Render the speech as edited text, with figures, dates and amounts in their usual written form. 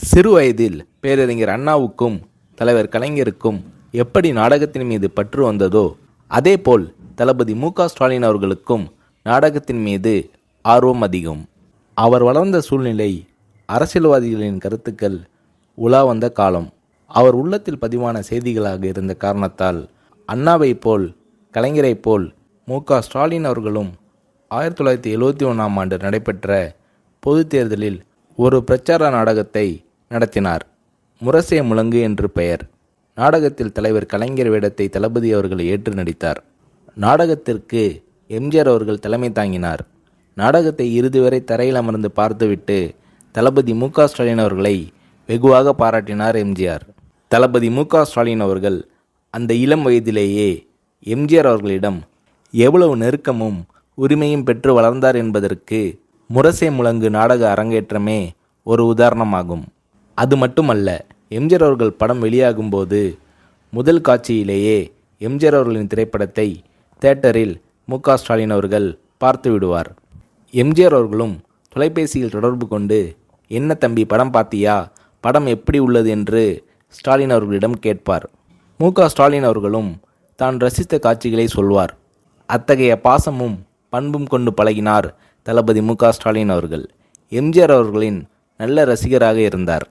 சிறு வயதில் பேரறிஞர் அண்ணாவுக்கும் தலைவர் கலைஞருக்கும் எப்படி நாடகத்தின் மீது பற்று வந்ததோ அதேபோல் தளபதி மு.க.ஸ்டாலின் அவர்களுக்கும் நாடகத்தின் மீது ஆர்வம் அதிகம். அவர் வளர்ந்த சூழ்நிலை அரசியல்வாதிகளின் கருத்துக்கள் உலா வந்த காலம். அவர் உள்ளத்தில் பதிவான செய்திகளாக இருந்த காரணத்தால் அண்ணாவைப் போல் கலைஞரைப் போல் மு.க.ஸ்டாலின் அவர்களும் 1971ஆம் ஆண்டு நடைபெற்ற பொதுத் தேர்தலில் ஒரு பிரச்சார நாடகத்தை நடத்தினார். முரசே முழங்கு என்று பெயர். நாடகத்தில் தலைவர் கலைஞர் வேடத்தை தளபதி அவர்கள் ஏற்று நடித்தார். நாடகத்திற்கு எம்ஜிஆர் அவர்கள் தலைமை தாங்கினார். நாடகத்தை இறுதி வரை தரையில் அமர்ந்து பார்த்துவிட்டு தளபதி மு.க.ஸ்டாலின் அவர்களை வெகுவாக பாராட்டினார் எம்ஜிஆர். தளபதி மு.க.ஸ்டாலின் அவர்கள் அந்த இளம் வயதிலேயே எம்ஜிஆர் அவர்களிடம் எவ்வளவு நெருக்கமும் உரிமையும் பெற்று வளர்ந்தார் என்பதற்கு முரசே முழங்கு நாடக அரங்கேற்றமே ஒரு உதாரணமாகும். அது மட்டுமல்ல, எம்ஜிஆர் அவர்கள் படம் வெளியாகும்போது முதல் காட்சியிலேயே எம்ஜிஆர் அவர்களின் திரைப்படத்தை தியேட்டரில் மு.க.ஸ்டாலின் அவர்கள் பார்த்து விடுவார். எம்ஜிஆர் அவர்களும் தொலைபேசியில் தொடர்பு கொண்டு, என்ன தம்பி படம் பார்த்தியா, படம் எப்படி உள்ளது என்று ஸ்டாலின் அவர்களிடம் கேட்பார். மு.க.ஸ்டாலின் அவர்களும் தான் ரசித்த காட்சிகளை சொல்வார். அத்தகைய பாசமும் பண்பும் கொண்டு பழகினார் தளபதி மு.க.ஸ்டாலின் அவர்கள். எம்ஜிஆர் அவர்களின் நல்ல ரசிகராக இருந்தார்.